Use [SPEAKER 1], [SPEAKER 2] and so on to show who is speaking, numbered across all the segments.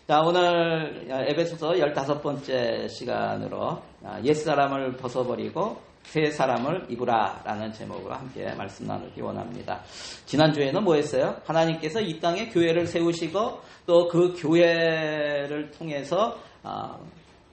[SPEAKER 1] 자, 오늘 에베소서 15번째 시간으로 옛사람을 벗어버리고 새 사람을 입으라 라는 제목으로 함께 말씀 나누기 원합니다. 지난주에는 뭐 했어요? 하나님께서 이 땅에 교회를 세우시고 또 그 교회를 통해서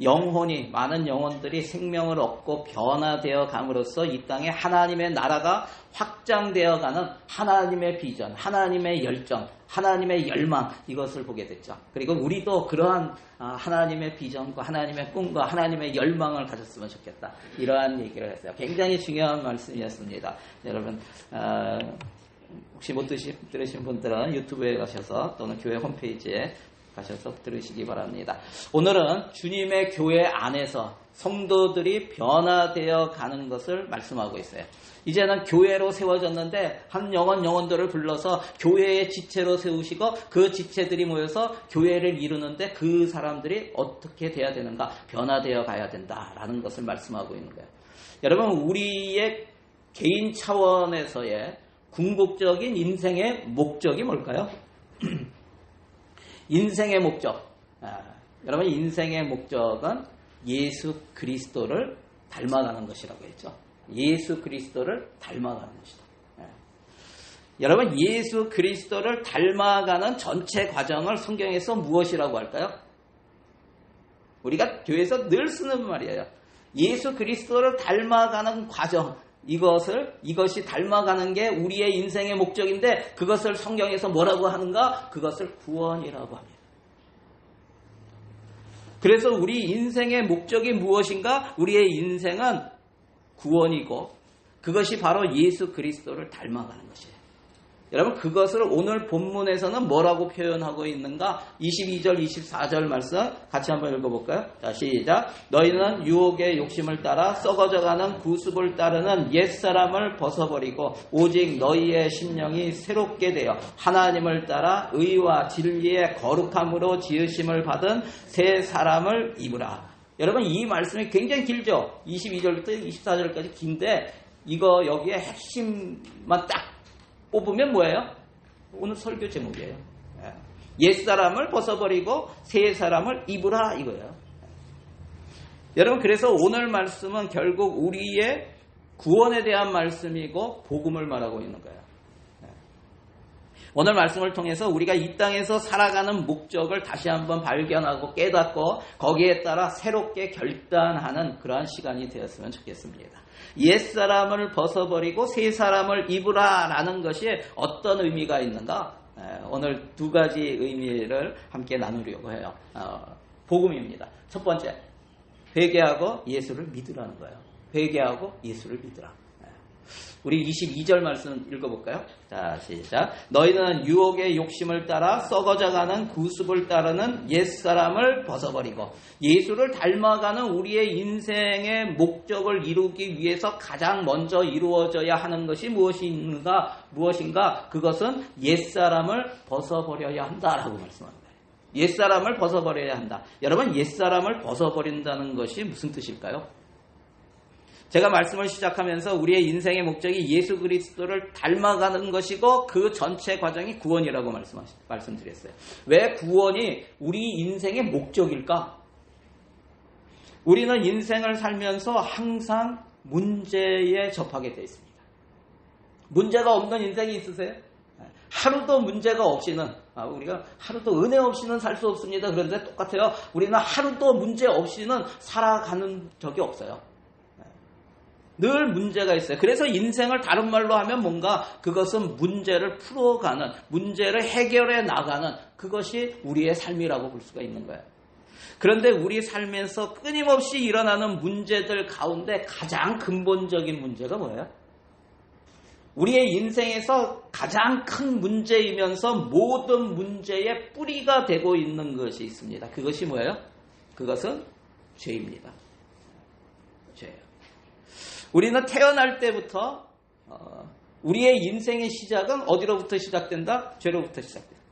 [SPEAKER 1] 영혼이, 많은 영혼들이 생명을 얻고 변화되어 감으로써 이 땅에 하나님의 나라가 확장되어 가는 하나님의 비전, 하나님의 열정, 하나님의 열망, 이것을 보게 됐죠. 그리고 우리도 그러한 하나님의 비전과 하나님의 꿈과 하나님의 열망을 가졌으면 좋겠다. 이러한 얘기를 했어요. 굉장히 중요한 말씀이었습니다. 여러분, 혹시 못 들으신 분들은 유튜브에 가셔서 또는 교회 홈페이지에 가셔서 들으시기 바랍니다. 오늘은 주님의 교회 안에서 성도들이 변화되어 가는 것을 말씀하고 있어요. 이제는 교회로 세워졌는데 한 영혼들을 불러서 교회의 지체로 세우시고 그 지체들이 모여서 교회를 이루는데 그 사람들이 어떻게 돼야 되는가, 변화되어 가야 된다라는 것을 말씀하고 있는 거예요. 여러분, 우리의 개인 차원에서의 궁극적인 인생의 목적이 뭘까요? 인생의 목적. 여러분, 인생의 목적은 예수 그리스도를 닮아가는 것이라고 했죠. 예수 그리스도를 닮아가는 것이다. 여러분, 예수 그리스도를 닮아가는 전체 과정을 성경에서 무엇이라고 할까요? 우리가 교회에서 늘 쓰는 말이에요. 예수 그리스도를 닮아가는 과정. 이것이 닮아가는 게 우리의 인생의 목적인데 그것을 성경에서 뭐라고 하는가? 그것을 구원이라고 합니다. 그래서 우리 인생의 목적이 무엇인가? 우리의 인생은 구원이고 그것이 바로 예수 그리스도를 닮아가는 것이에요. 여러분, 그것을 오늘 본문에서는 뭐라고 표현하고 있는가? 22절, 24절 말씀 같이 한번 읽어볼까요? 자, 시작. 너희는 유혹의 욕심을 따라 썩어져가는 구습을 따르는 옛사람을 벗어버리고 오직 너희의 심령이 새롭게 되어 하나님을 따라 의와 진리의 거룩함으로 지으심을 받은 새 사람을 입으라. 여러분, 이 말씀이 굉장히 길죠? 22절부터 24절까지 긴데 이거 여기에 핵심만 딱 뽑으면 뭐예요? 오늘 설교 제목이에요. 옛사람을 벗어버리고 새 사람을 입으라 이거예요. 여러분, 그래서 오늘 말씀은 결국 우리의 구원에 대한 말씀이고 복음을 말하고 있는 거예요. 오늘 말씀을 통해서 우리가 이 땅에서 살아가는 목적을 다시 한번 발견하고 깨닫고 거기에 따라 새롭게 결단하는 그러한 시간이 되었으면 좋겠습니다. 옛사람을 벗어버리고 새 사람을 입으라 라는 것이 어떤 의미가 있는가? 오늘 두 가지 의미를 함께 나누려고 해요. 복음입니다. 첫 번째, 회개하고 예수를 믿으라는 거예요. 회개하고 예수를 믿으라. 우리 22절 말씀 읽어볼까요? 자, 시작. 너희는 유혹의 욕심을 따라 썩어져가는 구습을 따르는 옛사람을 벗어버리고 예수를 닮아가는 우리의 인생의 목적을 이루기 위해서 가장 먼저 이루어져야 하는 것이 무엇인가? 그것은 옛사람을 벗어버려야 한다라고 말씀합니다. 옛사람을 벗어버려야 한다. 여러분, 옛사람을 벗어버린다는 것이 무슨 뜻일까요? 제가 말씀을 시작하면서 우리의 인생의 목적이 예수 그리스도를 닮아가는 것이고 그 전체 과정이 구원이라고 말씀드렸어요. 왜 구원이 우리 인생의 목적일까? 우리는 인생을 살면서 항상 문제에 접하게 되어 있습니다. 문제가 없는 인생이 있으세요? 하루도 문제가 없이는, 우리가 하루도 은혜 없이는 살 수 없습니다. 그런데 똑같아요. 우리는 하루도 문제 없이는 살아가는 적이 없어요. 늘 문제가 있어요. 그래서 인생을 다른 말로 하면 뭔가 그것은 문제를 풀어가는, 문제를 해결해 나가는 그것이 우리의 삶이라고 볼 수가 있는 거예요. 그런데 우리 삶에서 끊임없이 일어나는 문제들 가운데 가장 근본적인 문제가 뭐예요? 우리의 인생에서 가장 큰 문제이면서 모든 문제의 뿌리가 되고 있는 것이 있습니다. 그것이 뭐예요? 그것은 죄입니다. 죄예요. 우리는 태어날 때부터 우리의 인생의 시작은 어디로부터 시작된다? 죄로부터 시작된다.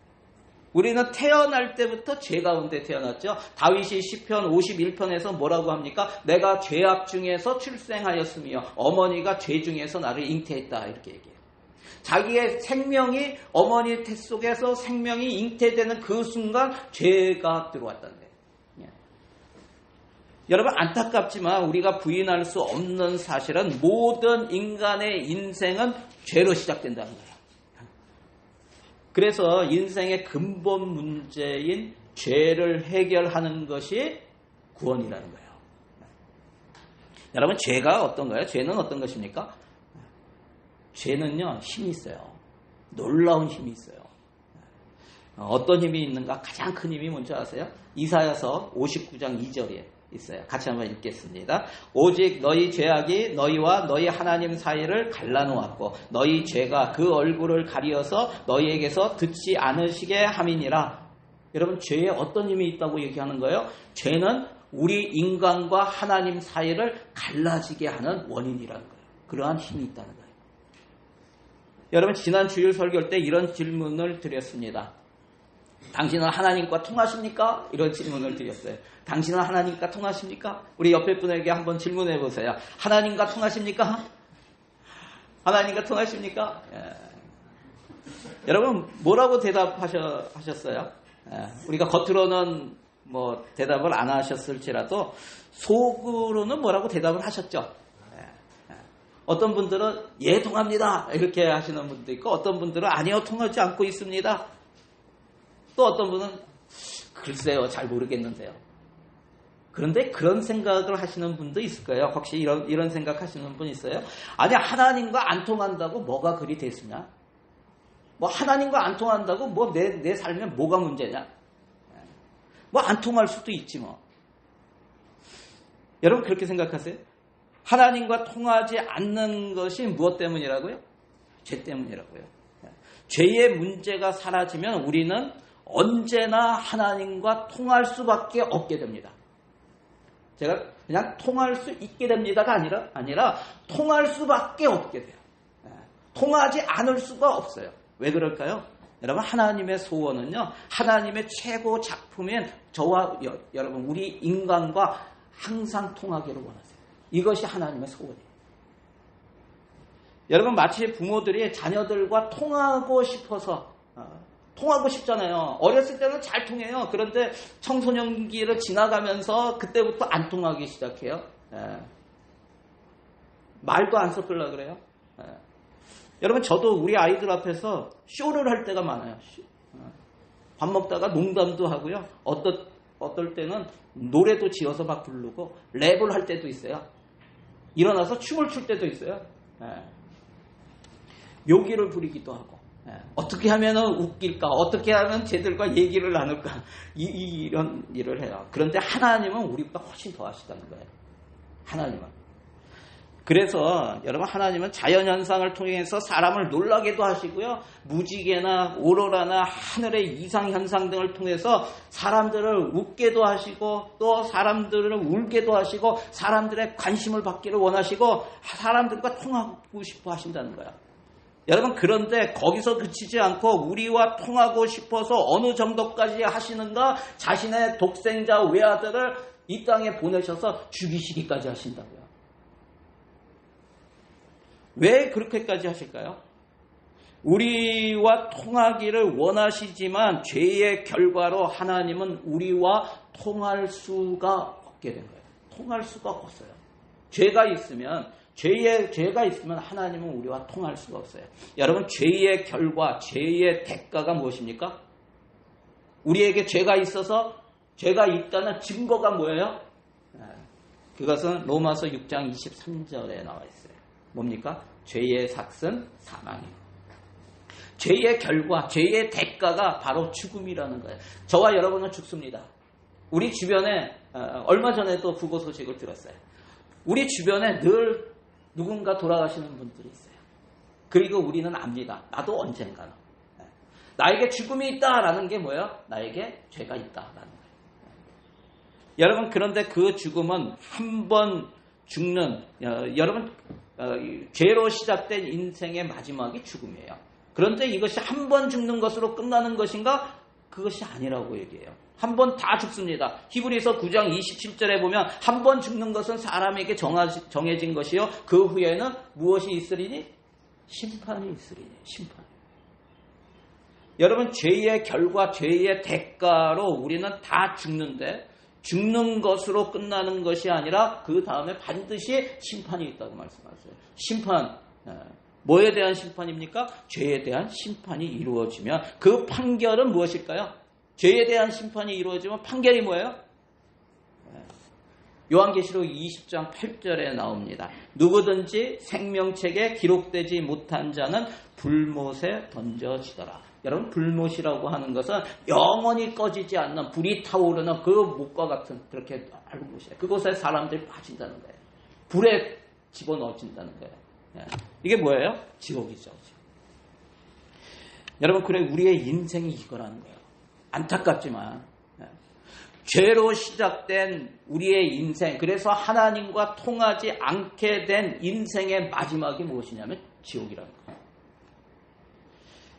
[SPEAKER 1] 우리는 태어날 때부터 죄 가운데 태어났죠. 다윗이 시편 51편에서 뭐라고 합니까? 내가 죄악 중에서 출생하였으며 어머니가 죄 중에서 나를 잉태했다 이렇게 얘기해요. 자기의 생명이 어머니 태 속에서 생명이 잉태되는 그 순간 죄가 들어왔다는 거예요. 여러분 안타깝지만 우리가 부인할 수 없는 사실은 모든 인간의 인생은 죄로 시작된다는 거예요. 그래서 인생의 근본 문제인 죄를 해결하는 것이 구원이라는 거예요. 여러분 죄가 어떤가요? 죄는 어떤 것입니까? 죄는요 힘이 있어요. 놀라운 힘이 있어요. 어떤 힘이 있는가? 가장 큰 힘이 뭔지 아세요? 이사야서 59장 2절에 있어요. 같이 한번 읽겠습니다. 오직 너희 죄악이 너희와 너희 하나님 사이를 갈라놓았고 너희 죄가 그 얼굴을 가리어서 너희에게서 듣지 않으시게 함이니라. 여러분 죄에 어떤 힘이 있다고 얘기하는 거예요? 죄는 우리 인간과 하나님 사이를 갈라지게 하는 원인이라는 거예요. 그러한 힘이 있다는 거예요. 여러분 지난 주일 설교 때 이런 질문을 드렸습니다. 당신은 하나님과 통하십니까? 이런 질문을 드렸어요. 당신은 하나님과 통하십니까? 우리 옆에 분에게 한번 질문해 보세요. 하나님과 통하십니까? 하나님과 통하십니까? 예. 여러분 뭐라고 대답하셨어요? 예. 우리가 겉으로는 뭐 대답을 안 하셨을지라도 속으로는 뭐라고 대답을 하셨죠? 어떤 분들은 예 통합니다 이렇게 하시는 분도 있고 어떤 분들은 아니요 통하지 않고 있습니다. 또 어떤 분은 글쎄요 잘 모르겠는데요. 그런데 그런 생각을 하시는 분도 있을 거예요. 혹시 이런 생각하시는 분 있어요? 아니 하나님과 안 통한다고 뭐가 그리 됐으냐? 뭐 하나님과 안 통한다고 뭐 내 삶에 뭐가 문제냐? 뭐 안 통할 수도 있지 뭐. 여러분 그렇게 생각하세요? 하나님과 통하지 않는 것이 무엇 때문이라고요? 죄 때문이라고요. 죄의 문제가 사라지면 우리는 언제나 하나님과 통할 수밖에 없게 됩니다. 제가 그냥 통할 수 있게 됩니다가 아니라 통할 수밖에 없게 돼요. 통하지 않을 수가 없어요. 왜 그럴까요? 여러분 하나님의 소원은요. 하나님의 최고 작품인 저와 여러분 우리 인간과 항상 통하기를 원하세요. 이것이 하나님의 소원이에요. 여러분 마치 부모들이 자녀들과 통하고 싶어서 통하고 싶잖아요. 어렸을 때는 잘 통해요. 그런데 청소년기를 지나가면서 그때부터 안 통하기 시작해요. 말도 안 섞으려고 그래요. 여러분 저도 우리 아이들 앞에서 쇼를 할 때가 많아요. 밥 먹다가 농담도 하고요. 어떨 때는 노래도 지어서 막 부르고 랩을 할 때도 있어요. 일어나서 춤을 출 때도 있어요. 묘기를 부리기도 하고 어떻게 하면 웃길까? 어떻게 하면 쟤들과 얘기를 나눌까? 이런 일을 해요. 그런데 하나님은 우리보다 훨씬 더 하시다는 거예요. 하나님은. 그래서 여러분 하나님은 자연현상을 통해서 사람을 놀라게도 하시고요. 무지개나 오로라나 하늘의 이상현상 등을 통해서 사람들을 웃게도 하시고 또 사람들을 울게도 하시고 사람들의 관심을 받기를 원하시고 사람들과 통하고 싶어 하신다는 거예요. 여러분 그런데 거기서 그치지 않고 우리와 통하고 싶어서 어느 정도까지 하시는가? 자신의 독생자 외아들을 이 땅에 보내셔서 죽이시기까지 하신다고요. 왜 그렇게까지 하실까요? 우리와 통하기를 원하시지만 죄의 결과로 하나님은 우리와 통할 수가 없게 된 거예요. 통할 수가 없어요. 죄가 있으면 하나님은 우리와 통할 수가 없어요. 여러분 죄의 결과, 죄의 대가가 무엇입니까? 우리에게 죄가 있어서 죄가 있다는 증거가 뭐예요? 그것은 로마서 6장 23절에 나와 있어요. 뭡니까? 죄의 삭은 사망이에요. 죄의 결과, 죄의 대가가 바로 죽음이라는 거예요. 저와 여러분은 죽습니다. 우리 주변에 얼마 전에도 부고 소식을 들었어요. 우리 주변에 늘 누군가 돌아가시는 분들이 있어요. 그리고 우리는 압니다. 나도 언젠가는. 나에게 죽음이 있다라는 게 뭐예요? 나에게 죄가 있다라는 거예요. 여러분 그런데 그 죽음은 한 번 죽는 여러분 죄로 시작된 인생의 마지막이 죽음이에요. 그런데 이것이 한 번 죽는 것으로 끝나는 것인가? 그것이 아니라고 얘기해요. 한 번 다 죽습니다. 히브리서 9장 27절에 보면 한 번 죽는 것은 사람에게 정해진 것이요 그 후에는 무엇이 있으리니? 심판이 있으리니. 심판. 여러분, 죄의 결과, 죄의 대가로 우리는 다 죽는데 죽는 것으로 끝나는 것이 아니라 그 다음에 반드시 심판이 있다고 말씀하세요. 심판, 뭐에 대한 심판입니까? 죄에 대한 심판이 이루어지면 그 판결은 무엇일까요? 죄에 대한 심판이 이루어지면 판결이 뭐예요? 요한계시록 20장 8절에 나옵니다. 누구든지 생명책에 기록되지 못한 자는 불못에 던져지더라. 여러분, 불못이라고 하는 것은 영원히 꺼지지 않는 불이 타오르는 그 못과 같은 그렇게 얇은 곳이에요. 그곳에 사람들이 빠진다는 거예요. 불에 집어넣어진다는 거예요. 이게 뭐예요? 지옥이죠. 여러분, 그래 우리의 인생이 이거라는 거예요. 안타깝지만 죄로 시작된 우리의 인생, 그래서 하나님과 통하지 않게 된 인생의 마지막이 무엇이냐면 지옥이라는 거예요.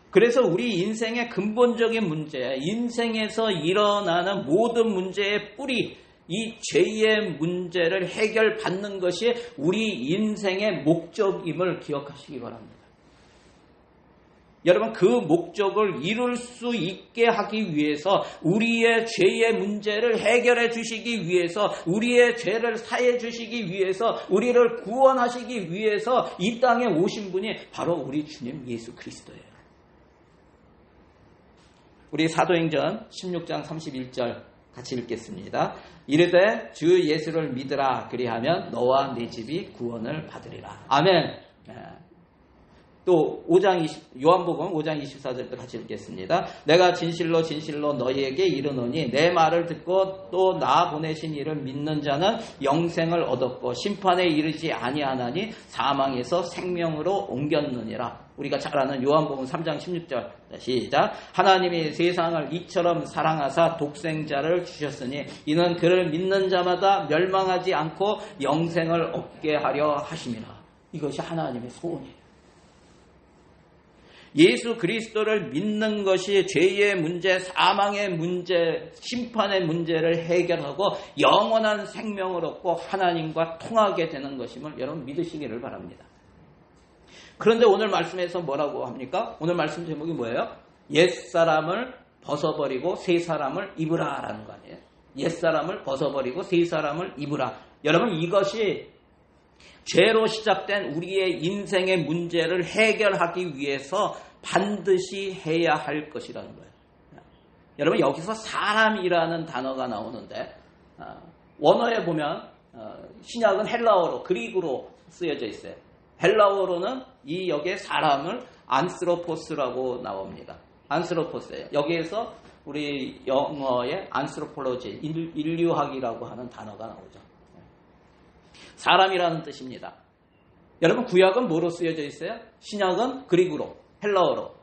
[SPEAKER 1] 그래서 우리 인생의 근본적인 문제, 인생에서 일어나는 모든 문제의 뿌리, 이 죄의 문제를 해결받는 것이 우리 인생의 목적임을 기억하시기 바랍니다. 여러분, 그 목적을 이룰 수 있게 하기 위해서, 우리의 죄의 문제를 해결해 주시기 위해서, 우리의 죄를 사해 주시기 위해서, 우리를 구원하시기 위해서 이 땅에 오신 분이 바로 우리 주님 예수 그리스도예요. 우리 사도행전 16장 31절 같이 읽겠습니다. 이르되 주 예수를 믿으라, 그리하면 너와 네 집이 구원을 받으리라. 아멘. 또 요한복음 5장 24절도 같이 읽겠습니다. 내가 진실로 진실로 너희에게 이르노니 내 말을 듣고 또 나 보내신 이를 믿는 자는 영생을 얻었고 심판에 이르지 아니하나니 사망에서 생명으로 옮겼느니라. 우리가 잘 아는 요한복음 3장 16절 시작. 하나님이 세상을 이처럼 사랑하사 독생자를 주셨으니 이는 그를 믿는 자마다 멸망하지 않고 영생을 얻게 하려 하심이라. 이것이 하나님의 소원이에요. 예수 그리스도를 믿는 것이 죄의 문제, 사망의 문제, 심판의 문제를 해결하고 영원한 생명을 얻고 하나님과 통하게 되는 것임을 여러분 믿으시기를 바랍니다. 그런데 오늘 말씀에서 뭐라고 합니까? 오늘 말씀 제목이 뭐예요? 옛사람을 벗어버리고 새 사람을 입으라 라는 거 아니에요? 옛사람을 벗어버리고 새 사람을 입으라. 여러분, 이것이 죄로 시작된 우리의 인생의 문제를 해결하기 위해서 반드시 해야 할 것이라는 거예요. 여러분, 여기서 사람이라는 단어가 나오는데 원어에 보면 신약은 헬라어로, 그리그로 쓰여져 있어요. 헬라어로는 이 여기에 사람을 안스로포스라고 나옵니다. 안스로포스예요. 여기에서 우리 영어의 안스로폴로지, 인류학이라고 하는 단어가 나오죠. 사람이라는 뜻입니다. 여러분, 구약은 뭐로 쓰여져 있어요? 신약은 그리그로, 헬라어로.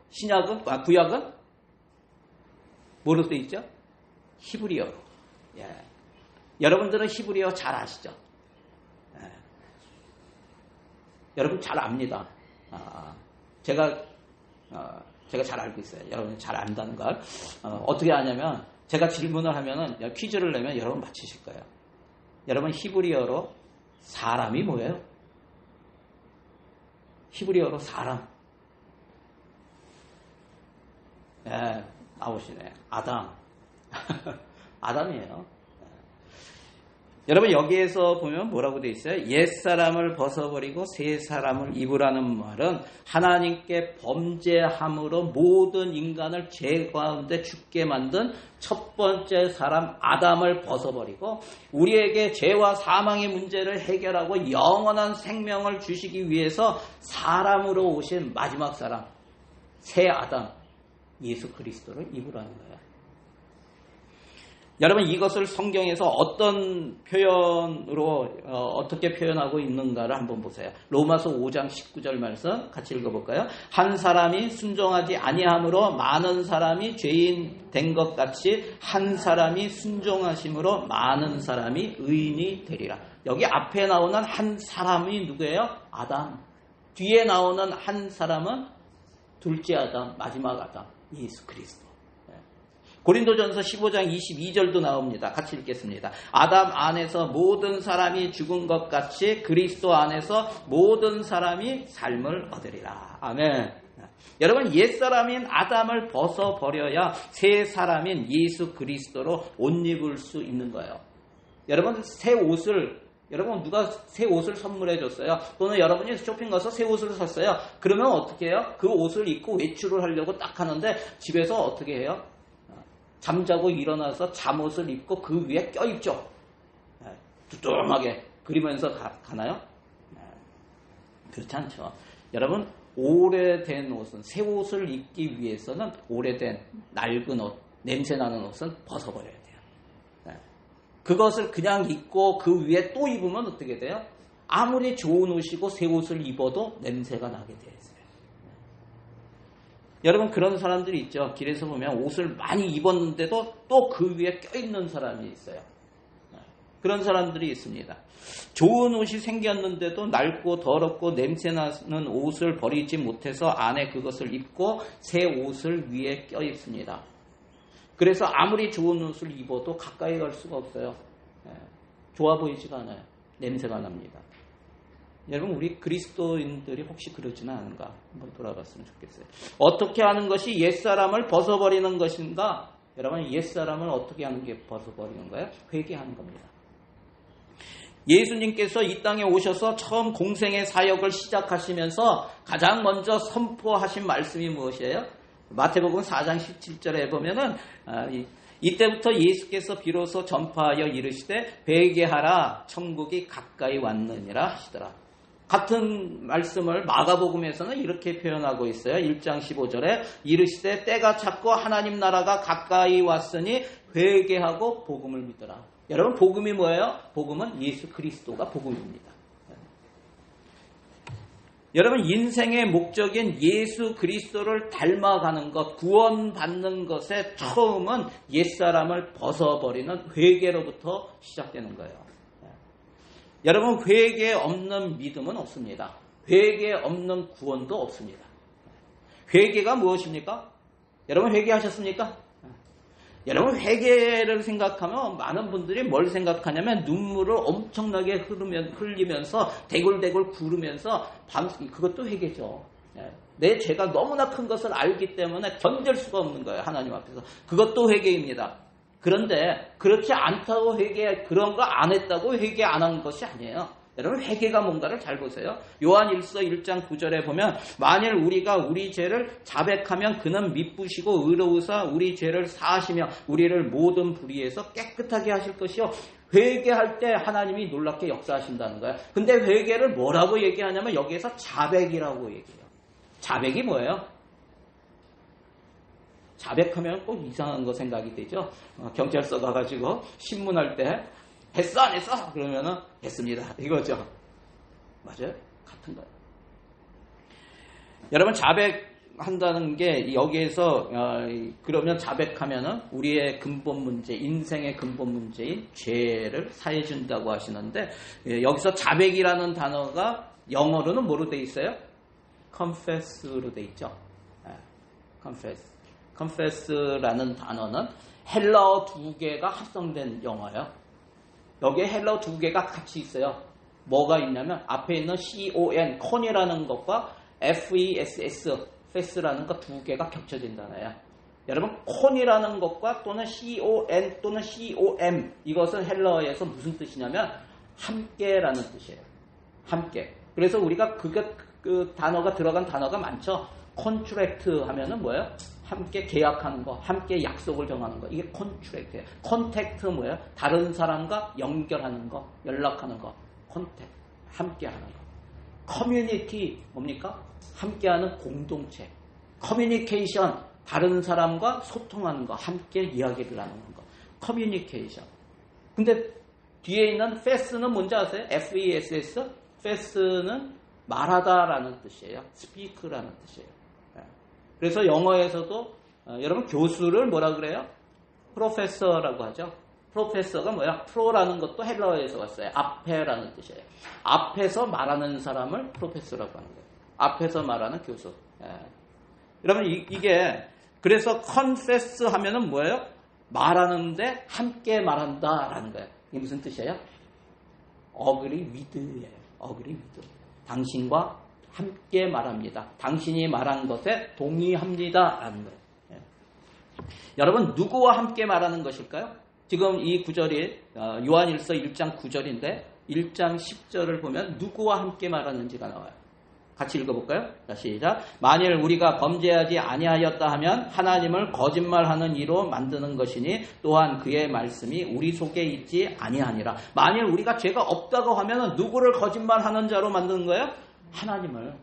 [SPEAKER 1] 구약은 뭐로 쓰여 있죠? 히브리어로. 예. 여러분들은 히브리어 잘 아시죠? 예. 여러분 잘 압니다. 제가 잘 알고 있어요. 여러분 잘 안다는 걸. 어떻게 아냐면 제가 질문을 하면은 퀴즈를 내면 여러분 맞히실 거예요. 여러분, 히브리어로 사람이 뭐예요? 히브리어로 사람. 네, 나오시네. 아담. 아담이에요. 여러분, 여기에서 보면 뭐라고 되어 있어요? 옛사람을 벗어버리고 새 사람을 입으라는 말은 하나님께 범죄함으로 모든 인간을 죄 가운데 죽게 만든 첫 번째 사람 아담을 벗어버리고 우리에게 죄와 사망의 문제를 해결하고 영원한 생명을 주시기 위해서 사람으로 오신 마지막 사람, 새 아담, 예수 그리스도를 입으라는 거예요. 여러분, 이것을 성경에서 어떤 표현으로 어떻게 표현하고 있는가를 한번 보세요. 로마서 5장 19절 말씀 같이 읽어볼까요? 한 사람이 순종하지 아니함으로 많은 사람이 죄인 된 것 같이 한 사람이 순종하심으로 많은 사람이 의인이 되리라. 여기 앞에 나오는 한 사람이 누구예요? 아담. 뒤에 나오는 한 사람은 둘째 아담, 마지막 아담, 예수 그리스도. 고린도전서 15장 22절도 나옵니다. 같이 읽겠습니다. 아담 안에서 모든 사람이 죽은 것 같이 그리스도 안에서 모든 사람이 삶을 얻으리라. 아멘. 여러분, 옛사람인 아담을 벗어버려야 새 사람인 예수 그리스도로 옷 입을 수 있는 거예요. 여러분, 여러분 누가 새 옷을 선물해 줬어요? 또는 여러분이 쇼핑 가서 새 옷을 샀어요. 그러면 어떻게 해요? 그 옷을 입고 외출을 하려고 딱 하는데 집에서 어떻게 해요? 잠자고 일어나서 잠옷을 입고 그 위에 껴입죠. 두툼하게 그리면서 가나요? 그렇지 않죠. 여러분, 오래된 옷은, 새 옷을 입기 위해서는 오래된 낡은 옷, 냄새나는 옷은 벗어버려야 돼요. 그것을 그냥 입고 그 위에 또 입으면 어떻게 돼요? 아무리 좋은 옷이고 새 옷을 입어도 냄새가 나게 돼 있어요. 여러분, 그런 사람들이 있죠. 길에서 보면 옷을 많이 입었는데도 또 그 위에 껴있는 사람이 있어요. 그런 사람들이 있습니다. 좋은 옷이 생겼는데도 낡고 더럽고 냄새나는 옷을 버리지 못해서 안에 그것을 입고 새 옷을 위에 껴입습니다. 그래서 아무리 좋은 옷을 입어도 가까이 갈 수가 없어요. 좋아 보이지가 않아요. 냄새가 납니다. 여러분, 우리 그리스도인들이 혹시 그러지는 않은가? 한번 돌아봤으면 좋겠어요. 어떻게 하는 것이 옛사람을 벗어버리는 것인가? 여러분, 옛사람을 어떻게 하는 게 벗어버리는 거예요? 회개하는 겁니다. 예수님께서 이 땅에 오셔서 처음 공생의 사역을 시작하시면서 가장 먼저 선포하신 말씀이 무엇이에요? 마태복음 4장 17절에 보면은 이때부터 예수께서 비로소 전파하여 이르시되 회개하라 천국이 가까이 왔느니라 하시더라. 같은 말씀을 마가복음에서는 이렇게 표현하고 있어요. 1장 15절에 이르시되 때가 찼고 하나님 나라가 가까이 왔으니 회개하고 복음을 믿어라. 여러분, 복음이 뭐예요? 복음은 예수 그리스도가 복음입니다. 여러분, 인생의 목적인 예수 그리스도를 닮아가는 것, 구원받는 것의 처음은 옛사람을 벗어버리는 회개로부터 시작되는 거예요. 여러분, 회개 없는 믿음은 없습니다. 회개 없는 구원도 없습니다. 회개가 무엇입니까? 여러분, 회개하셨습니까? 여러분, 회개를 생각하면 많은 분들이 뭘 생각하냐면 눈물을 엄청나게 흘리면서 대굴대굴 구르면서 그것도 회개죠. 내 죄가 너무나 큰 것을 알기 때문에 견딜 수가 없는 거예요. 하나님 앞에서. 그것도 회개입니다. 그런데 그렇지 않다고 그런 거 안 했다고 회개 안 한 것이 아니에요. 여러분, 회개가 뭔가를 잘 보세요. 요한 1서 1장 9절에 보면 만일 우리가 우리 죄를 자백하면 그는 미쁘시고 의로우사 우리 죄를 사하시며 우리를 모든 불의에서 깨끗하게 하실 것이요. 회개할 때 하나님이 놀랍게 역사하신다는 거예요. 근데 회개를 뭐라고 얘기하냐면 여기에서 자백이라고 얘기해요. 자백이 뭐예요? 자백하면 꼭 이상한 거 생각이 되죠. 경찰서 가가지고 신문할 때 했어 안 했어? 그러면은 했습니다. 이거죠. 맞아요? 같은 거예요. 여러분, 자백한다는 게 여기에서 그러면 자백하면은 우리의 근본 문제, 인생의 근본 문제인 죄를 사해 준다고 하시는데 여기서 자백이라는 단어가 영어로는 뭐로 돼 있어요? confess로 돼 있죠. confess라는 단어는 헬라어 두 개가 합성된 영어예요. 여기에 헬라어 두 개가 같이 있어요. 뭐가 있냐면 앞에 있는 con, con이라는 것과 fess, fess라는 것 두 개가 겹쳐진다네요. 여러분, con이라는 것과 또는 con 또는 com 이것은 헬라어에서 무슨 뜻이냐면 함께라는 뜻이에요. 함께. 그래서 우리가 그 단어가 들어간 단어가 많죠. contract 하면은 뭐예요? 함께 계약하는 거, 함께 약속을 정하는 거. 이게 컨트랙트예요. 컨택트 뭐예요? 다른 사람과 연결하는 거, 연락하는 거. 컨택트, 함께 하는 거. 커뮤니티 뭡니까? 함께하는 공동체. 커뮤니케이션, 다른 사람과 소통하는 거, 함께 이야기를 나누는 거. 커뮤니케이션. 근데 뒤에 있는 fess는 뭔지 아세요? fess? fess는 말하다라는 뜻이에요. speak라는 뜻이에요. 그래서 영어에서도 여러분, 교수를 뭐라 그래요? 프로페서라고 하죠. 프로페서가 뭐야? 프로라는 것도 헬라어에서 왔어요. 앞에라는 뜻이에요. 앞에서 말하는 사람을 프로페서라고 하는 거예요. 앞에서 말하는 교수. 여러분, 이게 그래서 confess 하면은 뭐예요? 말하는데 함께 말한다라는 거예요. 이게 무슨 뜻이에요? agree with예요. agree with. 당신과 함께 말합니다. 당신이 말한 것에 동의합니다라는 거예요. 예. 여러분 누구와 함께 말하는 것일까요? 지금 이 구절이 요한일서 1장 9절인데 1장 10절을 보면 누구와 함께 말하는지가 나와요. 같이 읽어볼까요? 자, 시작. 만일 우리가 범죄하지 아니하였다 하면 하나님을 거짓말하는 이로 만드는 것이니 또한 그의 말씀이 우리 속에 있지 아니하니라. 만일 우리가 죄가 없다고 하면 누구를 거짓말하는 자로 만드는 거예요? 하나님을.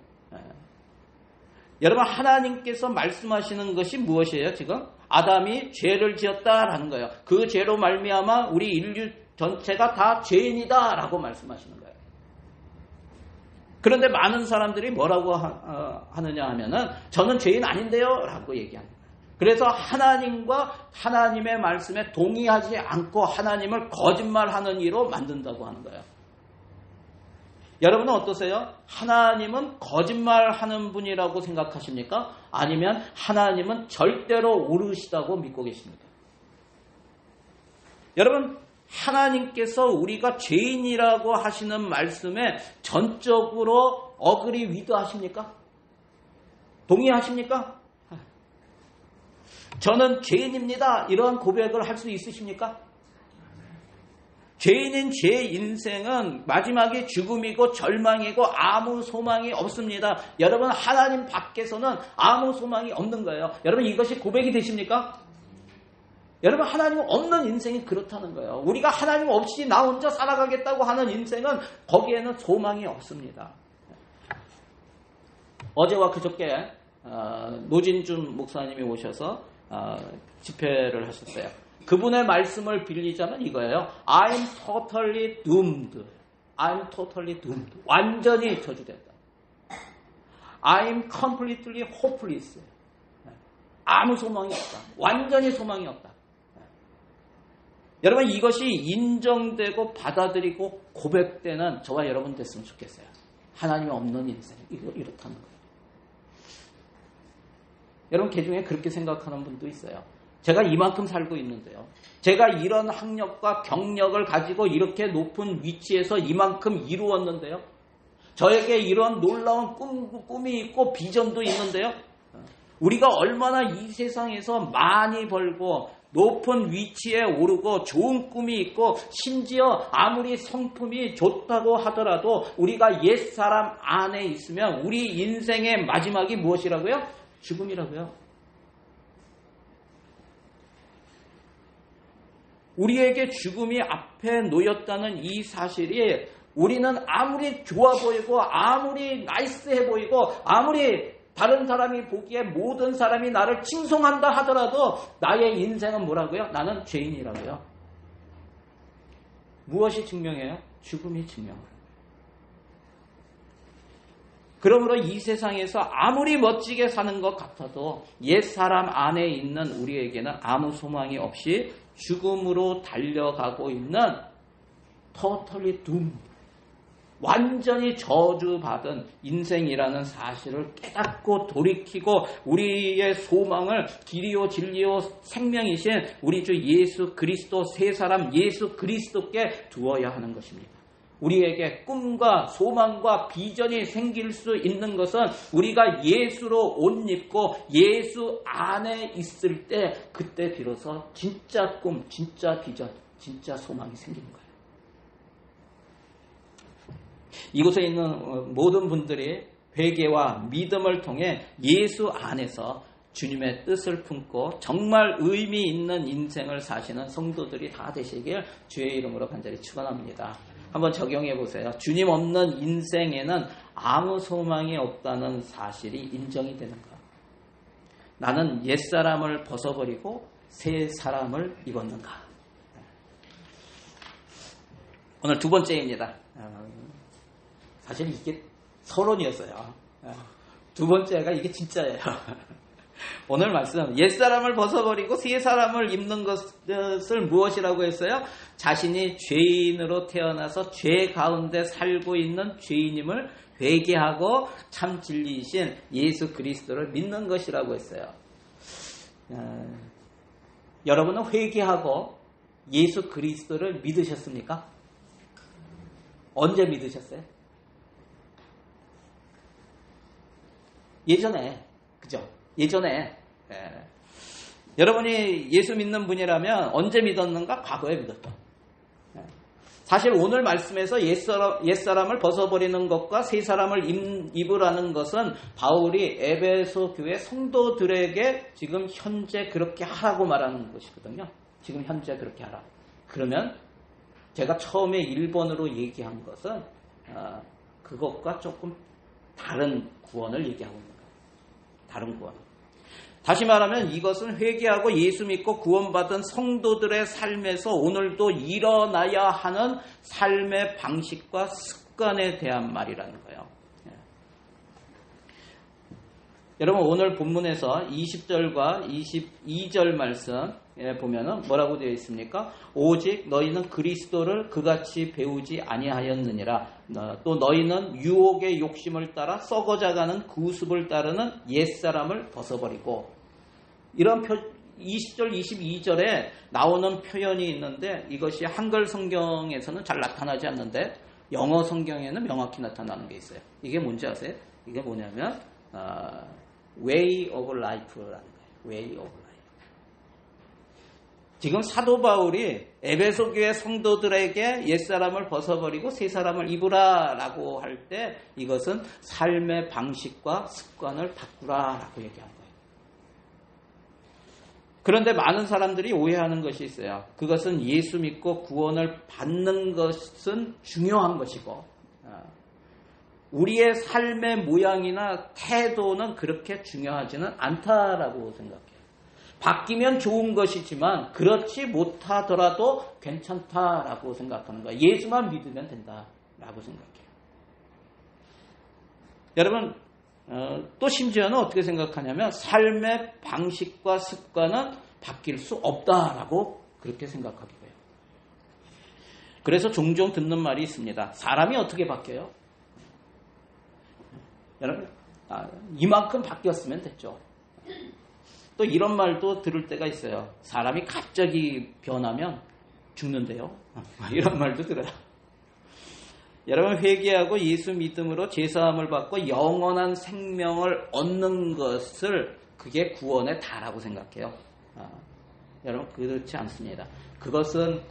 [SPEAKER 1] 여러분 하나님께서 말씀하시는 것이 무엇이에요? 지금 아담이 죄를 지었다라는 거예요. 그 죄로 말미암아 우리 인류 전체가 다 죄인이다라고 말씀하시는 거예요. 그런데 많은 사람들이 뭐라고 하느냐 하면은 저는 죄인 아닌데요 라고 얘기하는 거예요. 그래서 하나님과 하나님의 말씀에 동의하지 않고 하나님을 거짓말하는 이로 만든다고 하는 거예요. 여러분은 어떠세요? 하나님은 거짓말하는 분이라고 생각하십니까? 아니면 하나님은 절대로 옳으시다고 믿고 계십니까? 여러분 하나님께서 우리가 죄인이라고 하시는 말씀에 전적으로 agree with 하십니까? 동의하십니까? 저는 죄인입니다. 이러한 고백을 할 수 있으십니까? 죄인인 제 인생은 마지막에 죽음이고 절망이고 아무 소망이 없습니다. 여러분 하나님 밖에서는 아무 소망이 없는 거예요. 여러분 이것이 고백이 되십니까? 여러분 하나님 없는 인생이 그렇다는 거예요. 우리가 하나님 없이 나 혼자 살아가겠다고 하는 인생은 거기에는 소망이 없습니다. 어제와 그저께 노진준 목사님이 오셔서 집회를 하셨어요. 그분의 말씀을 빌리자면 이거예요. I'm totally doomed. I'm totally doomed. 완전히 저주됐다. I'm completely hopeless. 아무 소망이 없다. 완전히 소망이 없다. 여러분 이것이 인정되고 받아들이고 고백되는 저와 여러분 됐으면 좋겠어요. 하나님이 없는 인생. 이렇다는 거예요. 여러분 개중에 그렇게 생각하는 분도 있어요. 제가 이만큼 살고 있는데요. 제가 이런 학력과 경력을 가지고 이렇게 높은 위치에서 이만큼 이루었는데요. 저에게 이런 놀라운 꿈이 있고 비전도 있는데요. 우리가 얼마나 이 세상에서 많이 벌고 높은 위치에 오르고 좋은 꿈이 있고 심지어 아무리 성품이 좋다고 하더라도 우리가 옛사람 안에 있으면 우리 인생의 마지막이 무엇이라고요? 죽음이라고요. 우리에게 죽음이 앞에 놓였다는 이 사실이 우리는 아무리 좋아 보이고 아무리 나이스해 보이고 아무리 다른 사람이 보기에 모든 사람이 나를 칭송한다 하더라도 나의 인생은 뭐라고요? 나는 죄인이라고요. 무엇이 증명해요? 죽음이 증명해요. 그러므로 이 세상에서 아무리 멋지게 사는 것 같아도 옛사람 안에 있는 우리에게는 아무 소망이 없이 죽음으로 달려가고 있는 totally doomed, 완전히 저주받은 인생이라는 사실을 깨닫고 돌이키고 우리의 소망을 길이요 진리요 생명이신 우리 주 예수 그리스도 세 사람 예수 그리스도께 두어야 하는 것입니다. 우리에게 꿈과 소망과 비전이 생길 수 있는 것은 우리가 예수로 옷 입고 예수 안에 있을 때 그때 비로소 진짜 꿈, 진짜 비전, 진짜 소망이 생기는 거예요. 이곳에 있는 모든 분들이 회개와 믿음을 통해 예수 안에서 주님의 뜻을 품고 정말 의미 있는 인생을 사시는 성도들이 다 되시길 주의 이름으로 간절히 축원합니다. 한번 적용해 보세요. 주님 없는 인생에는 아무 소망이 없다는 사실이 인정이 되는가? 나는 옛사람을 벗어버리고 새 사람을 입었는가? 오늘 두 번째입니다. 사실 이게 서론이었어요. 두 번째가 이게 진짜예요. 오늘 말씀 옛사람을 벗어버리고 새 사람을 입는 것을 무엇이라고 했어요? 자신이 죄인으로 태어나서 죄 가운데 살고 있는 죄인임을 회개하고 참 진리이신 예수 그리스도를 믿는 것이라고 했어요. 여러분은 회개하고 예수 그리스도를 믿으셨습니까? 언제 믿으셨어요? 예전에, 그죠? 예전에. 여러분이 예수 믿는 분이라면 언제 믿었는가? 과거에 믿었죠. 사실 오늘 말씀에서 옛사람을 벗어버리는 것과 새 사람을 입으라는 것은 바울이 에베소 교회 성도들에게 지금 현재 그렇게 하라고 말하는 것이거든요. 지금 현재 그렇게 하라. 그러면 제가 처음에 1번으로 얘기한 것은 그것과 조금 다른 구원을 얘기하고 있는 거예요. 다른 구원. 다시 말하면 이것은 회개하고 예수 믿고 구원받은 성도들의 삶에서 오늘도 일어나야 하는 삶의 방식과 습관에 대한 말이라는 거예요. 여러분 오늘 본문에서 20절과 22절 말씀에 보면은 뭐라고 되어 있습니까? 오직 너희는 그리스도를 그같이 배우지 아니하였느니라. 또 너희는 유혹의 욕심을 따라 썩어져가는 구습을 따르는 옛사람을 벗어버리고. 이런 20절, 22절에 나오는 표현이 있는데 이것이 한글 성경에서는 잘 나타나지 않는데 영어 성경에는 명확히 나타나는 게 있어요. 이게 뭔지 아세요? 이게 뭐냐면 way of life라는 거예요. way of life. 지금 사도 바울이 에베소 교회 성도들에게 옛사람을 벗어버리고 새 사람을 입으라라고 할 때 이것은 삶의 방식과 습관을 바꾸라라고 얘기한 거예요. 그런데 많은 사람들이 오해하는 것이 있어요. 그것은 예수 믿고 구원을 받는 것은 중요한 것이고 우리의 삶의 모양이나 태도는 그렇게 중요하지는 않다라고 생각해요. 바뀌면 좋은 것이지만 그렇지 못하더라도 괜찮다라고 생각하는 거예요. 예수만 믿으면 된다라고 생각해요. 여러분 또 심지어는 어떻게 생각하냐면 삶의 방식과 습관은 바뀔 수 없다라고 그렇게 생각하게 돼요. 그래서 종종 듣는 말이 있습니다. 사람이 어떻게 바뀌어요? 여러분 이만큼 바뀌었으면 됐죠. 또 이런 말도 들을 때가 있어요. 사람이 갑자기 변하면 죽는데요. 이런 말도 들어요. 여러분 회개하고 예수 믿음으로 제사함을 받고 영원한 생명을 얻는 것을 그게 구원의 다라고 생각해요. 여러분 그렇지 않습니다. 그것은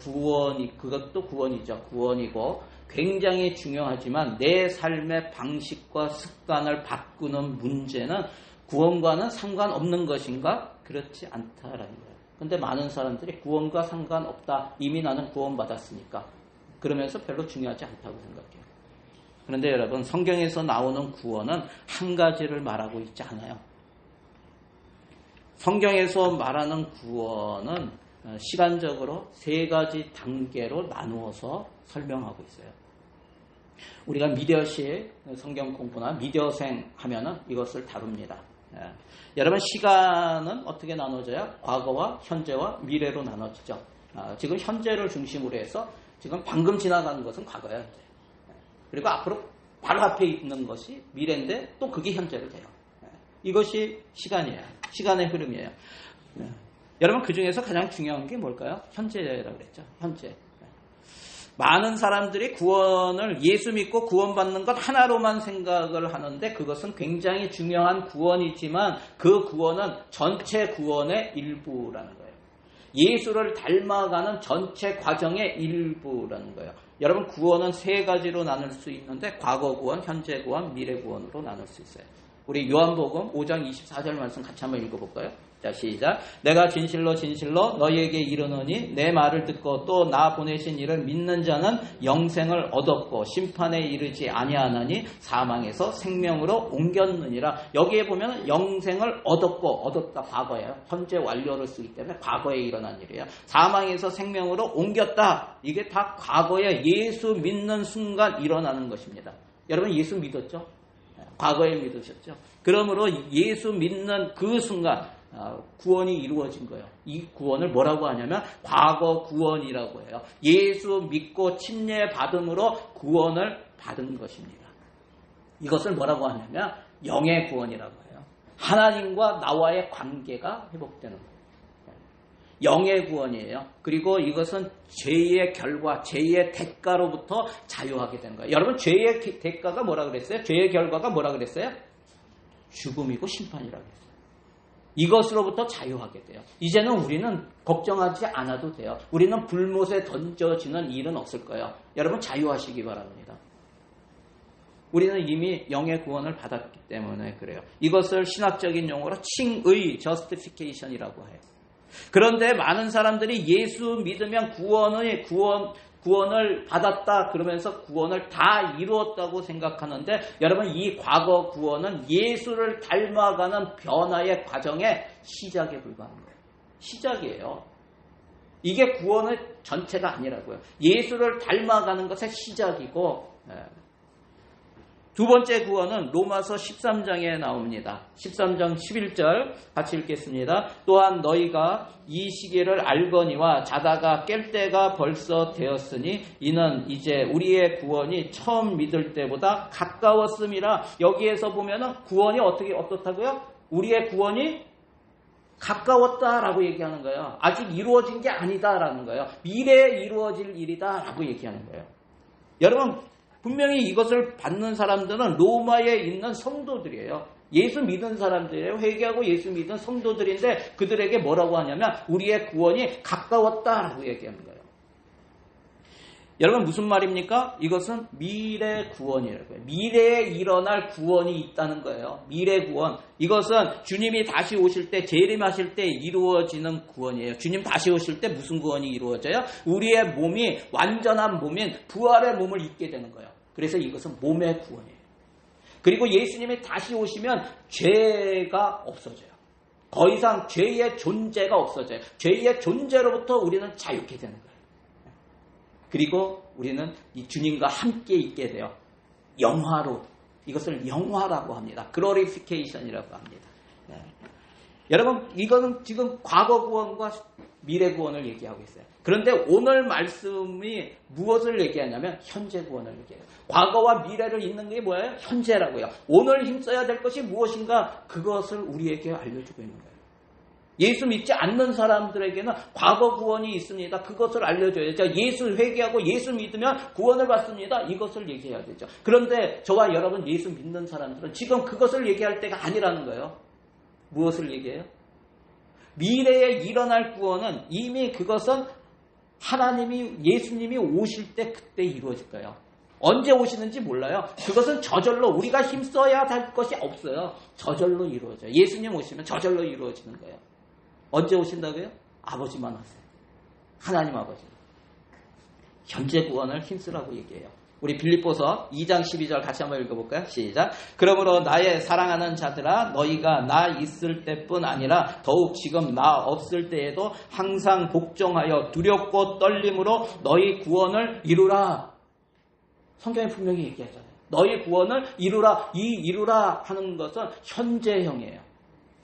[SPEAKER 1] 그것도 구원이죠. 구원이고 굉장히 중요하지만 내 삶의 방식과 습관을 바꾸는 문제는 구원과는 상관없는 것인가? 그렇지 않다라는 거예요. 근데 많은 사람들이 구원과 상관없다. 이미 나는 구원받았으니까. 그러면서 별로 중요하지 않다고 생각해요. 그런데 여러분 성경에서 나오는 구원은 한 가지를 말하고 있지 않아요. 성경에서 말하는 구원은 시간적으로 세 가지 단계로 나누어서 설명하고 있어요. 우리가 미디어식 성경 공부나 미디어생 하면은 이것을 다룹니다. 여러분 시간은 어떻게 나눠져요? 과거와 현재와 미래로 나눠지죠. 지금 현재를 중심으로 해서 지금 방금 지나가는 것은 과거예요. 그리고 앞으로 바로 앞에 있는 것이 미래인데 또 그게 현재로 돼요. 이것이 시간이에요. 시간의 흐름이에요. 여러분 그 중에서 가장 중요한 게 뭘까요? 현재라고 그랬죠. 현재. 많은 사람들이 구원을 예수 믿고 구원받는 것 하나로만 생각을 하는데 그것은 굉장히 중요한 구원이지만 그 구원은 전체 구원의 일부라는 거예요. 예수를 닮아가는 전체 과정의 일부라는 거예요. 여러분 구원은 세 가지로 나눌 수 있는데 과거 구원, 현재 구원, 미래 구원으로 나눌 수 있어요. 우리 요한복음 5장 24절 말씀 같이 한번 읽어볼까요? 자 시작. 내가 진실로 진실로 너희에게 이르노니 내 말을 듣고 또 나 보내신 이를 믿는 자는 영생을 얻었고 심판에 이르지 아니하나니 사망에서 생명으로 옮겼느니라. 여기에 보면 영생을 얻었다 과거예요. 현재 완료를 쓰기 때문에 과거에 일어난 일이에요. 사망에서 생명으로 옮겼다. 이게 다 과거에 예수 믿는 순간 일어나는 것입니다. 여러분 예수 믿었죠? 과거에 믿으셨죠? 그러므로 예수 믿는 그 순간 구원이 이루어진 거예요. 이 구원을 뭐라고 하냐면 과거 구원이라고 해요. 예수 믿고 침례 받음으로 구원을 받은 것입니다. 이것을 뭐라고 하냐면 영의 구원이라고 해요. 하나님과 나와의 관계가 회복되는 거예요. 영의 구원이에요. 그리고 이것은 죄의 결과, 죄의 대가로부터 자유하게 되는 거예요. 여러분, 죄의 대가가 뭐라 그랬어요? 죄의 결과가 뭐라 그랬어요? 죽음이고 심판이라고 했어요. 이것으로부터 자유하게 돼요. 이제는 우리는 걱정하지 않아도 돼요. 우리는 불못에 던져지는 일은 없을 거예요. 여러분, 자유하시기 바랍니다. 우리는 이미 영의 구원을 받았기 때문에 그래요. 이것을 신학적인 용어로 칭의, justification이라고 해요. 그런데 많은 사람들이 예수 믿으면 구원을 받았다 그러면서 구원을 다 이루었다고 생각하는데, 여러분, 이 과거 구원은 예수를 닮아가는 변화의 과정의 시작에 불과한 거예요. 시작이에요. 이게 구원의 전체가 아니라고요. 예수를 닮아가는 것의 시작이고, 두 번째 구원은 로마서 13장에 나옵니다. 13장 11절 같이 읽겠습니다. 또한 너희가 이 시기를 알거니와 자다가 깰 때가 벌써 되었으니 이는 이제 우리의 구원이 처음 믿을 때보다 가까웠음이라. 여기에서 보면은 구원이 어떻다고요? 우리의 구원이 가까웠다라고 얘기하는 거예요. 아직 이루어진 게 아니다라는 거예요. 미래에 이루어질 일이다라고 얘기하는 거예요. 여러분, 분명히 이것을 받는 사람들은 로마에 있는 성도들이에요. 예수 믿은 사람들이에요. 회개하고 예수 믿은 성도들인데 그들에게 뭐라고 하냐면 우리의 구원이 가까웠다라고 얘기하는 거예요. 여러분, 무슨 말입니까? 이것은 미래 구원이라고요. 미래에 일어날 구원이 있다는 거예요. 미래 구원. 이것은 주님이 다시 오실 때, 재림하실 때 이루어지는 구원이에요. 주님 다시 오실 때 무슨 구원이 이루어져요? 우리의 몸이 완전한 몸인 부활의 몸을 입게 되는 거예요. 그래서 이것은 몸의 구원이에요. 그리고 예수님이 다시 오시면 죄가 없어져요. 더 이상 죄의 존재가 없어져요. 죄의 존재로부터 우리는 자유케 되는 거예요. 그리고 우리는 이 주님과 함께 있게 돼요. 영화로. 이것을 영화라고 합니다. 글로리피케이션이라고 합니다. 네. 여러분, 이거는 지금 과거 구원과 미래 구원을 얘기하고 있어요. 그런데 오늘 말씀이 무엇을 얘기하냐면 현재 구원을 얘기해요. 과거와 미래를 잇는 게 뭐예요? 현재라고요. 오늘 힘써야 될 것이 무엇인가? 그것을 우리에게 알려주고 있는 거예요. 예수 믿지 않는 사람들에게는 과거 구원이 있습니다. 그것을 알려줘야 되죠. 예수 회개하고 예수 믿으면 구원을 받습니다. 이것을 얘기해야 되죠. 그런데 저와 여러분 예수 믿는 사람들은 지금 그것을 얘기할 때가 아니라는 거예요. 무엇을 얘기해요? 미래에 일어날 구원은 이미 그것은 예수님이 오실 때 그때 이루어질 거예요. 언제 오시는지 몰라요. 그것은 저절로 우리가 힘써야 할 것이 없어요. 저절로 이루어져요. 예수님 오시면 저절로 이루어지는 거예요. 언제 오신다고요? 아버지만 하세요. 하나님 아버지. 현재 구원을 힘쓰라고 얘기해요. 우리 빌립보서 2장 12절 같이 한번 읽어볼까요? 시작. 그러므로 나의 사랑하는 자들아, 너희가 나 있을 때뿐 아니라 더욱 지금 나 없을 때에도 항상 복종하여 두렵고 떨림으로 너희 구원을 이루라. 성경에 분명히 얘기하잖아요. 너희 구원을 이루라. 이 이루라 하는 것은 현재형이에요.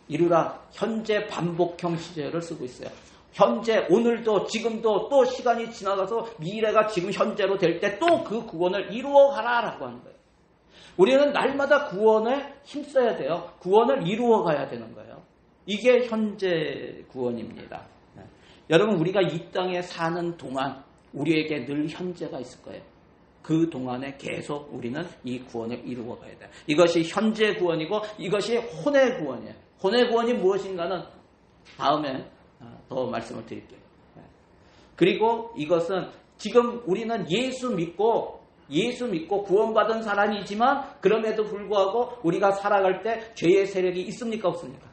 [SPEAKER 1] 이루라, 현재 반복형 시제를 쓰고 있어요. 현재, 오늘도, 지금도, 또 시간이 지나가서 미래가 지금 현재로 될 때 또 그 구원을 이루어가라라고 하는 거예요. 우리는 날마다 구원에 힘써야 돼요. 구원을 이루어가야 되는 거예요. 이게 현재 구원입니다. 여러분, 우리가 이 땅에 사는 동안 우리에게 늘 현재가 있을 거예요. 그 동안에 계속 우리는 이 구원을 이루어가야 돼요. 이것이 현재 구원이고 이것이 혼의 구원이에요. 혼의 구원이 무엇인가는 다음에 더 말씀을 드릴게요. 그리고 이것은 지금 우리는 예수 믿고 구원받은 사람이지만 그럼에도 불구하고 우리가 살아갈 때 죄의 세력이 있습니까? 없습니까?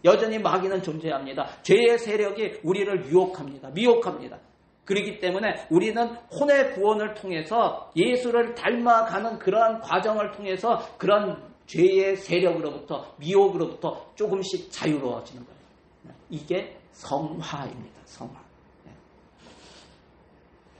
[SPEAKER 1] 여전히 마귀는 존재합니다. 죄의 세력이 우리를 미혹합니다. 그렇기 때문에 우리는 혼의 구원을 통해서 예수를 닮아가는 그러한 과정을 통해서 그런 죄의 세력으로부터, 미혹으로부터 조금씩 자유로워지는 거예요. 이게 성화입니다. 성화.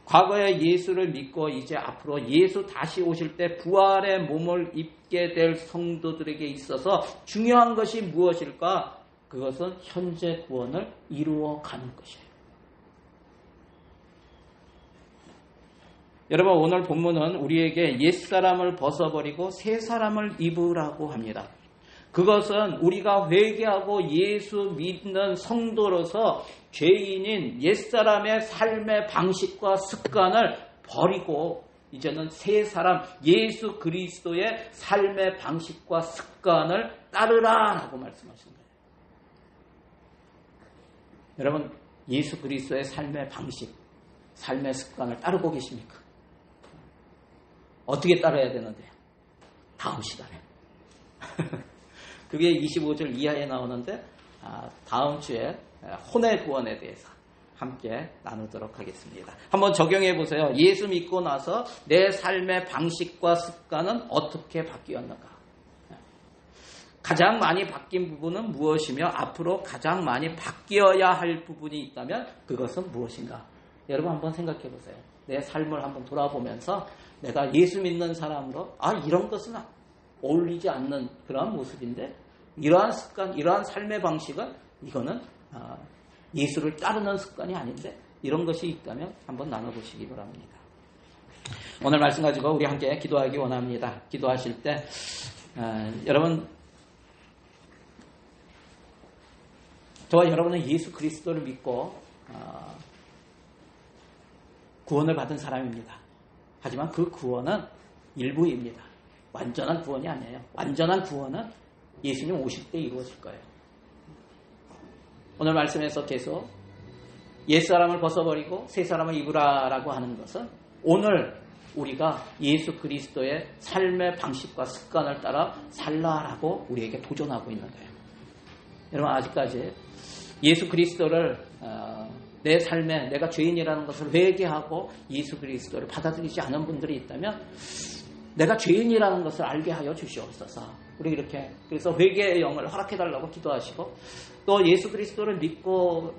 [SPEAKER 1] 과거에 예수를 믿고 이제 앞으로 예수 다시 오실 때 부활의 몸을 입게 될 성도들에게 있어서 중요한 것이 무엇일까? 그것은 현재 구원을 이루어가는 것이에요. 여러분, 오늘 본문은 우리에게 옛사람을 벗어버리고 새사람을 입으라고 합니다. 그것은 우리가 회개하고 예수 믿는 성도로서 죄인인 옛사람의 삶의 방식과 습관을 버리고 이제는 새 사람 예수 그리스도의 삶의 방식과 습관을 따르라라고 말씀하신 거예요. 여러분, 예수 그리스도의 삶의 방식, 삶의 습관을 따르고 계십니까? 어떻게 따라야 되는데요? 다음 시간에. 그게 25절 이하에 나오는데 다음 주에 혼의 구원에 대해서 함께 나누도록 하겠습니다. 한번 적용해 보세요. 예수 믿고 나서 내 삶의 방식과 습관은 어떻게 바뀌었는가? 가장 많이 바뀐 부분은 무엇이며 앞으로 가장 많이 바뀌어야 할 부분이 있다면 그것은 무엇인가? 여러분 한번 생각해 보세요. 내 삶을 한번 돌아보면서 내가 예수 믿는 사람으로 이런 것은 어울리지 않는 그러한 모습인데 이러한 습관, 이러한 삶의 방식은 이거는 예수를 따르는 습관이 아닌데 이런 것이 있다면 한번 나눠보시기 바랍니다. 오늘 말씀 가지고 우리 함께 기도하기 원합니다. 기도하실 때 여러분, 저와 여러분은 예수 그리스도를 믿고 구원을 받은 사람입니다. 하지만 그 구원은 일부입니다. 완전한 구원이 아니에요. 완전한 구원은 예수님 오실 때 이루어질 거예요. 오늘 말씀에서 계속 옛사람을 벗어버리고 새사람을 입으라라고 하는 것은 오늘 우리가 예수 그리스도의 삶의 방식과 습관을 따라 살라라고 우리에게 도전하고 있는 거예요. 여러분, 아직까지 예수 그리스도를 내 삶에 내가 죄인이라는 것을 회개하고 예수 그리스도를 받아들이지 않은 분들이 있다면 내가 죄인이라는 것을 알게 하여 주시옵소서. 우리 이렇게 그래서 회개의 영을 허락해달라고 기도하시고 또 예수 그리스도를 믿고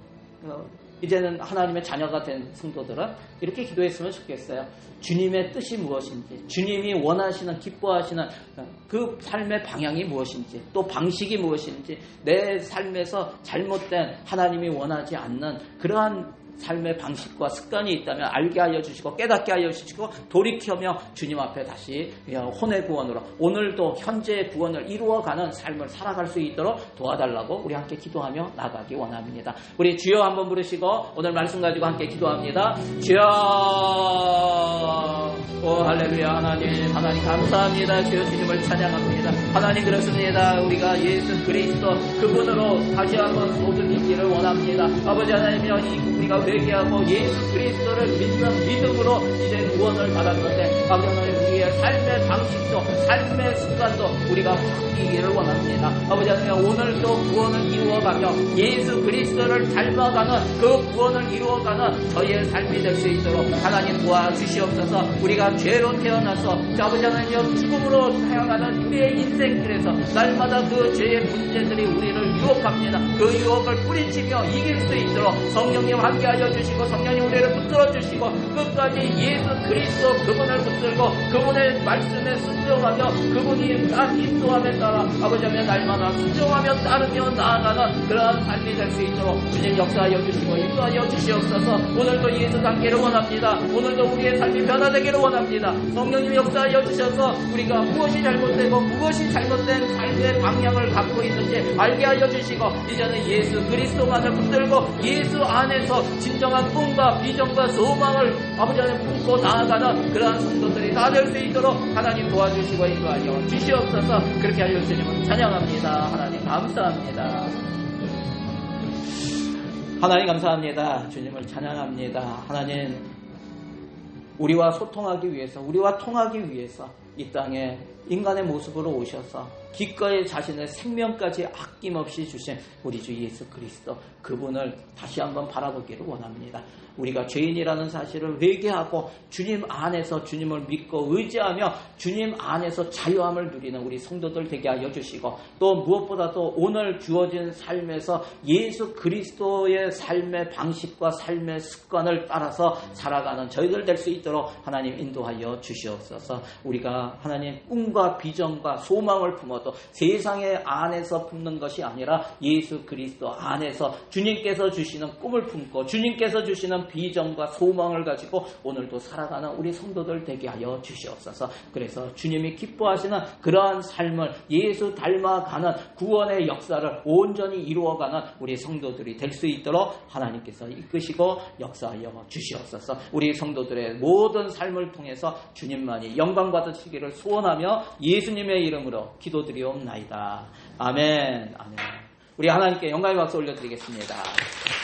[SPEAKER 1] 이제는 하나님의 자녀가 된 성도들은 이렇게 기도했으면 좋겠어요. 주님의 뜻이 무엇인지, 주님이 원하시는 기뻐하시는 그 삶의 방향이 무엇인지, 또 방식이 무엇인지, 내 삶에서 잘못된 하나님이 원하지 않는 그러한 삶의 방식과 습관이 있다면 알게 하여 주시고 깨닫게 하여 주시고 돌이켜며 주님 앞에 다시 혼의 구원으로 오늘도 현재의 구원을 이루어가는 삶을 살아갈 수 있도록 도와달라고 우리 함께 기도하며 나가기 원합니다. 우리 주여 한번 부르시고 오늘 말씀 가지고 함께 기도합니다. 주여, 오 할렐루야. 하나님 감사합니다. 주여 주님을 찬양합니다. 하나님 그렇습니다. 우리가 예수 그리스도 그분으로 다시 한번 모든 있기를 원합니다. 아버지 하나님이여, 우리가 회개하고 예수 그리스도를 믿는 믿음으로 이제 구원을 받았는데 아버지 하나님, 우리의 삶의 방식도 삶의 습관도 우리가 바뀌기를 원합니다. 아버지 하나님, 오늘도 구원을 이루어가며 예수 그리스도를 닮아가는 그 구원을 이루어가는 저희의 삶이 될 수 있도록 하나님 도와주시옵소서. 우리가 죄로 태어나서 아버지 하나님 죽음으로 사용하는 우리의 인생길에서 날마다 그 죄의 문제들이 우리를 유혹합니다. 그 유혹을 뿌리치며 이길 수 있도록 성령님 함께하여 주시고 성령님 우리를 붙들어 주시고 끝까지 예수 그리스도 그분을 붙들고 그분의 말씀에 순종하며 그분이 딱 인도함에 따라 아버지 하나님 날마다 순종하며 따르며 나아가는 그러한 삶이 될 수 있도록 주님 역사하여 주시고 인도하여 주시옵소서. 오늘도 예수 닮기를 원합니다. 오늘도 우리의 삶이 변화되기를 원합니다. 성령님 역사하여 주셔서 우리가 무엇이 잘못되고 무엇이 잘못된 삶의 방향을 갖고 있는지 알게 하여 주시고 이제는 예수 그리스도만을 붙들고 예수 안에서 진정한 꿈과 비전과 소망을 아버지 하나님 품고 나아가는 그러한 성도들이 다 될 수 있도록 하나님 도와주시고 인도하여 주시옵소서. 그렇게 하여 주님은 찬양합니다. 하나님 감사합니다. 하나님 감사합니다. 주님을 찬양합니다. 하나님, 우리와 소통하기 위해서, 우리와 통하기 위해서 이 땅에 인간의 모습으로 오셔서 기꺼이 자신의 생명까지 아낌없이 주신 우리 주 예수 그리스도, 그분을 다시 한번 바라보기를 원합니다. 우리가 죄인이라는 사실을 회개하고 주님 안에서 주님을 믿고 의지하며 주님 안에서 자유함을 누리는 우리 성도들 되게 하여 주시고 또 무엇보다도 오늘 주어진 삶에서 예수 그리스도의 삶의 방식과 삶의 습관을 따라서 살아가는 저희들 될 수 있도록 하나님 인도하여 주시옵소서. 우리가 하나님 꿈과 비전과 소망을 품어 것도 세상의 안에서 품는 것이 아니라 예수 그리스도 안에서 주님께서 주시는 꿈을 품고 주님께서 주시는 비전과 소망을 가지고 오늘도 살아가는 우리 성도들 되게 하여 주시옵소서. 그래서 주님이 기뻐하시는 그러한 삶을 예수 닮아가는 구원의 역사를 온전히 이루어가는 우리 성도들이 될 수 있도록 하나님께서 이끄시고 역사하여 주시옵소서. 우리 성도들의 모든 삶을 통해서 주님만이 영광 받으시기를 소원하며 예수님의 이름으로 기도드리옵나이다. 아멘. 아멘. 우리 하나님께 영광의 박수 올려드리겠습니다.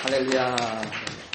[SPEAKER 1] 할렐루야.